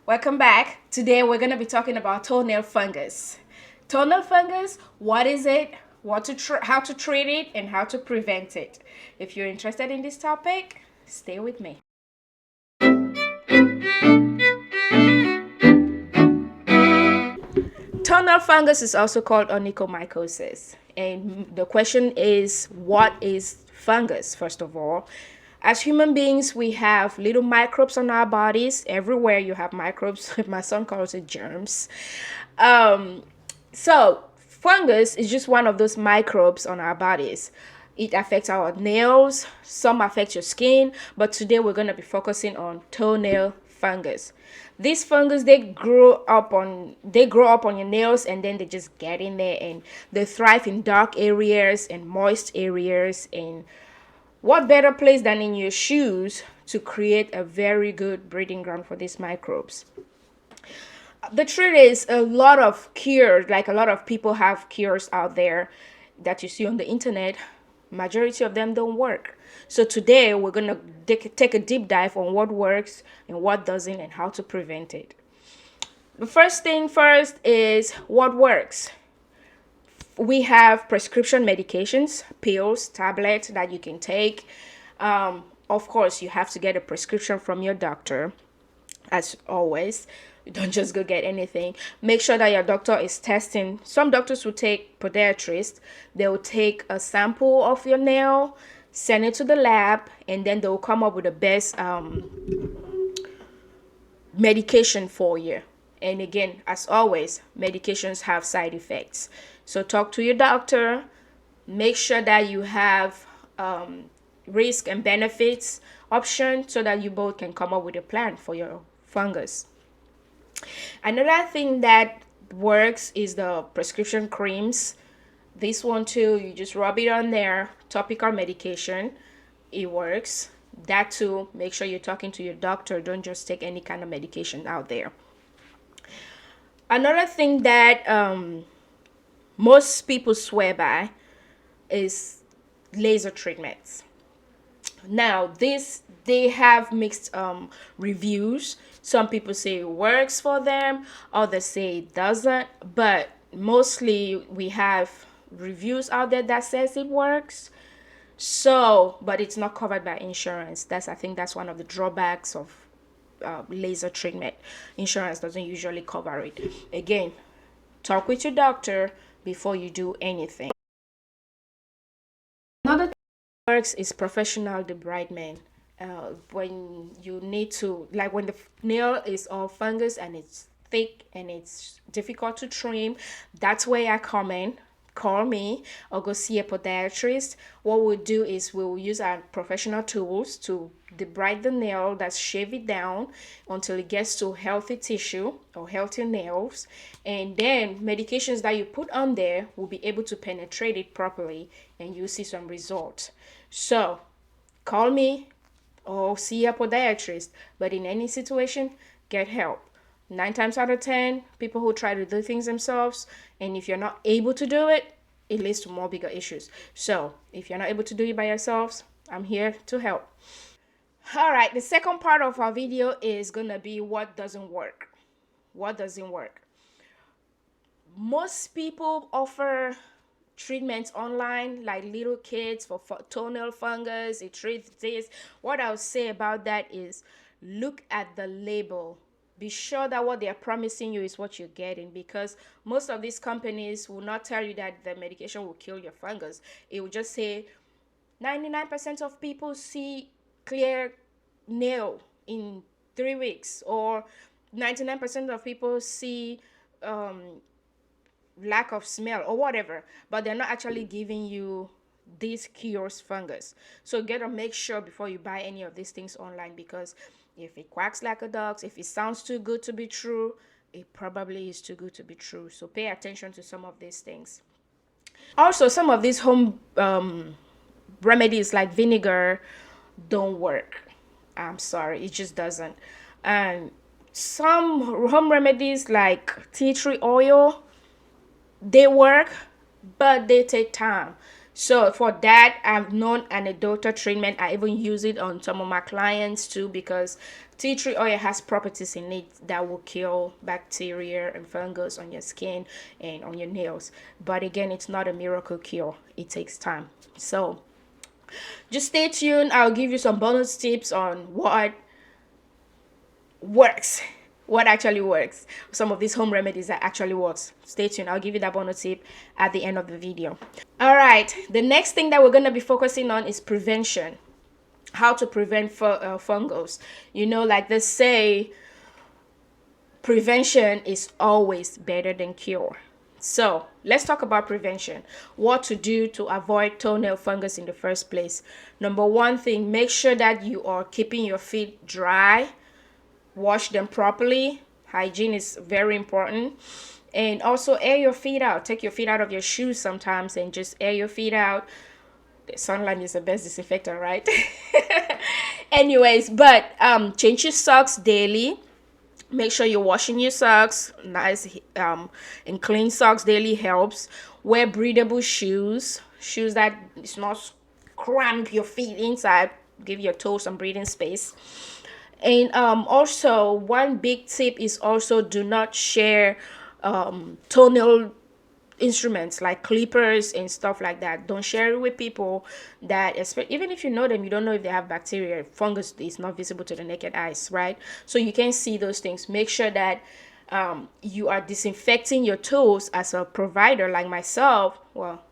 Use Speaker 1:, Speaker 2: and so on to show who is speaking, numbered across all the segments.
Speaker 1: Welcome back. Today we're going to be talking about toenail fungus. Toenail fungus, what is it? How to treat it and how to prevent it. If you're interested in this topic, stay with me. Toenail fungus is also called onychomycosis. And the question is, what is fungus, first of all? As human beings, we have little microbes on our bodies. Everywhere you have microbes. My son calls it germs. Um, so, fungus is just one of those microbes on our bodies. It affects our nails, some affect your skin, but today we're going to be focusing on toenail fungus. These fungus they grow up on your nails, and then they just get in there, and they thrive in dark areas and moist areas. And what better place than in your shoes to create a very good breeding ground for these microbes? The truth is, a lot of cures, like a lot of people have cures out there that you see on the internet, majority of them don't work. So today we're going to take a deep dive on what works and what doesn't and how to prevent it. The first thing first is what works. We have prescription medications, pills, tablets that you can take. Of course, you have to get a prescription from your doctor, as always. Don't just go get anything. Make sure that your doctor is testing. Some doctors will take podiatrists. They will take a sample of your nail, send it to the lab, and then they will come up with the best medication for you. And again, as always, medications have side effects. So talk to your doctor. Make sure that you have risk and benefits option so that you both can come up with a plan for your fungus. Another thing that works is the prescription creams. This one too, you just rub it on there, topical medication. It works. That too, make sure you're talking to your doctor. Don't just take any kind of medication out there. Another thing that most people swear by is laser treatments. Now, this they have mixed reviews. Some people say it works for them, others say it doesn't. But mostly, we have reviews out there that says it works. So, but it's not covered by insurance. I think that's one of the drawbacks of laser treatment. Insurance doesn't usually cover it. Again, talk with your doctor before you do anything. Another works is professional debridement. When you need to, like when the nail is all fungus and it's thick and it's difficult to trim, that's where I come in. Call me or go see a podiatrist. What we'll do is we'll use our professional tools to debride the nail, that's shave it down until it gets to healthy tissue or healthy nails. And then medications that you put on there will be able to penetrate it properly and you'll see some results. So call me or see a podiatrist. But in any situation, get help. 9 times out of 10, people who try to do things themselves, and if you're not able to do it, it leads to more bigger issues. So if you're not able to do it by yourselves, I'm here to help. All right, the second part of our video is gonna be what doesn't work. What doesn't work? Most people offer treatments online, like little kids for toenail fungus. It treats this. What I'll say about that is look at the label. Be sure that what they are promising you is what you're getting, because most of these companies will not tell you that the medication will kill your fungus. It will just say 99% of people see clear nail in 3 weeks, or 99% of people see lack of smell or whatever, but they're not actually giving you this cures fungus. So you gotta make sure before you buy any of these things online, because if it quacks like a duck, if it sounds too good to be true, it probably is too good to be true. So pay attention to some of these things. Also, some of these home remedies like vinegar don't work. I'm sorry, it just doesn't. And some home remedies like tea tree oil, they work, but they take time. So for that, I've known anecdotal treatment. I even use it on some of my clients too, because tea tree oil has properties in it that will kill bacteria and fungus on your skin and on your nails. But again, it's not a miracle cure. It takes time. So just stay tuned. I'll give you some bonus tips on what works, what actually works, some of these home remedies that actually works. Stay tuned. I'll give you that bonus tip at the end of the video. All right, the next thing that we're going to be focusing on is prevention. How to prevent fungus. You know, like they say, prevention is always better than cure. So let's talk about prevention. What to do to avoid toenail fungus in the first place. Number one thing, make sure that you are keeping your feet dry. Wash them properly. Hygiene is very important. And also air your feet out. Take your feet out of your shoes sometimes and just air your feet out. The sunlight is the best disinfectant, right? Anyways, but change your socks daily. Make sure you're washing your socks. Nice and clean socks daily helps. Wear breathable shoes. Shoes that is not cramp your feet inside. Give your toes some breathing space. And also one big tip is also do not share toenail instruments like clippers and stuff like that. Don't share it with people that, even if you know them, you don't know if they have bacteria. Fungus is not visible to the naked eyes, right? So you can see those things. Make sure that you are disinfecting your toes as a provider like myself. Well,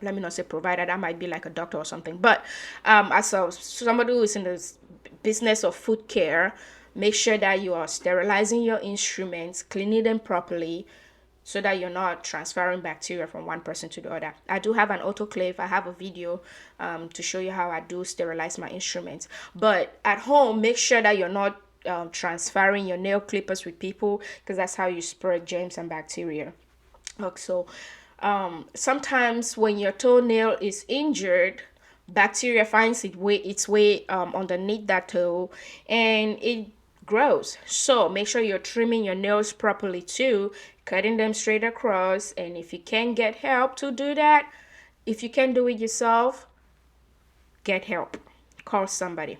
Speaker 1: let me not say provider, that might be like a doctor or something, but as somebody who is in the business of foot care, make sure that you are sterilizing your instruments, cleaning them properly, so that you're not transferring bacteria from one person to the other. I do have an autoclave. I have a video to show you how I do sterilize my instruments. But at home, make sure that you're not transferring your nail clippers with people, because that's how you spread germs and bacteria. So sometimes when your toenail is injured, bacteria finds its way underneath that toe, and it grows. So make sure you're trimming your nails properly too, cutting them straight across. And if you can get help to do that, if you can do it yourself, get help. Call somebody.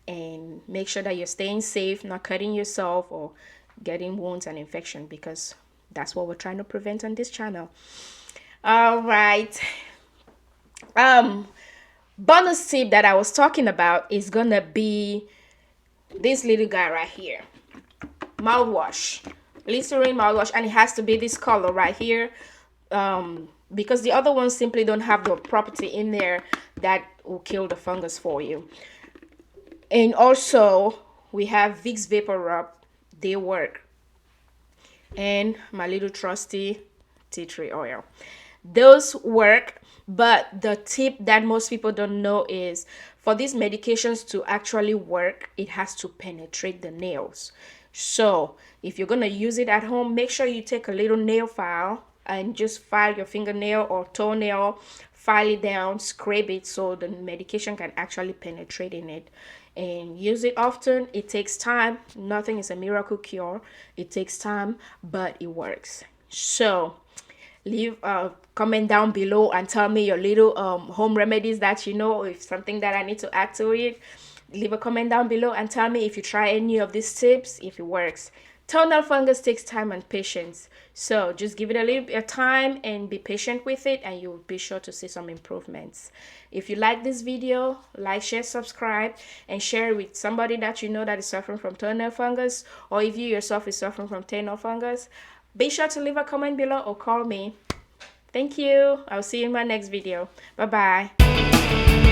Speaker 1: And make sure that you're staying safe, not cutting yourself or getting wounds and infection, because that's what we're trying to prevent on this channel. All right. Bonus tip that I was talking about is gonna be this little guy right here. Mouthwash. Listerine mouthwash, and it has to be this color right here, because the other ones simply don't have the property in there that will kill the fungus for you. And also we have Vicks Vapor Rub. They work. And my little trusty tea tree oil. Those work, but the tip that most people don't know is for these medications to actually work, it has to penetrate the nails. So if you're going to use it at home, make sure you take a little nail file and just file your fingernail or toenail, file it down, scrape it so the medication can actually penetrate in it. And use it often. It takes time. Nothing is a miracle cure. It takes time, but it works. So leave a comment down below and tell me your little home remedies that you know, if something that I need to add to it. Leave a comment down below and tell me if you try any of these tips, if it works. Toenail fungus takes time and patience, so just give it a little bit of time and be patient with it, and you'll be sure to see some improvements. If you like this video, like, share, subscribe, and share it with somebody that you know that is suffering from toenail fungus, or if you yourself is suffering from toenail fungus. Be sure to leave a comment below or call me. Thank you. I'll see you in my next video. Bye bye.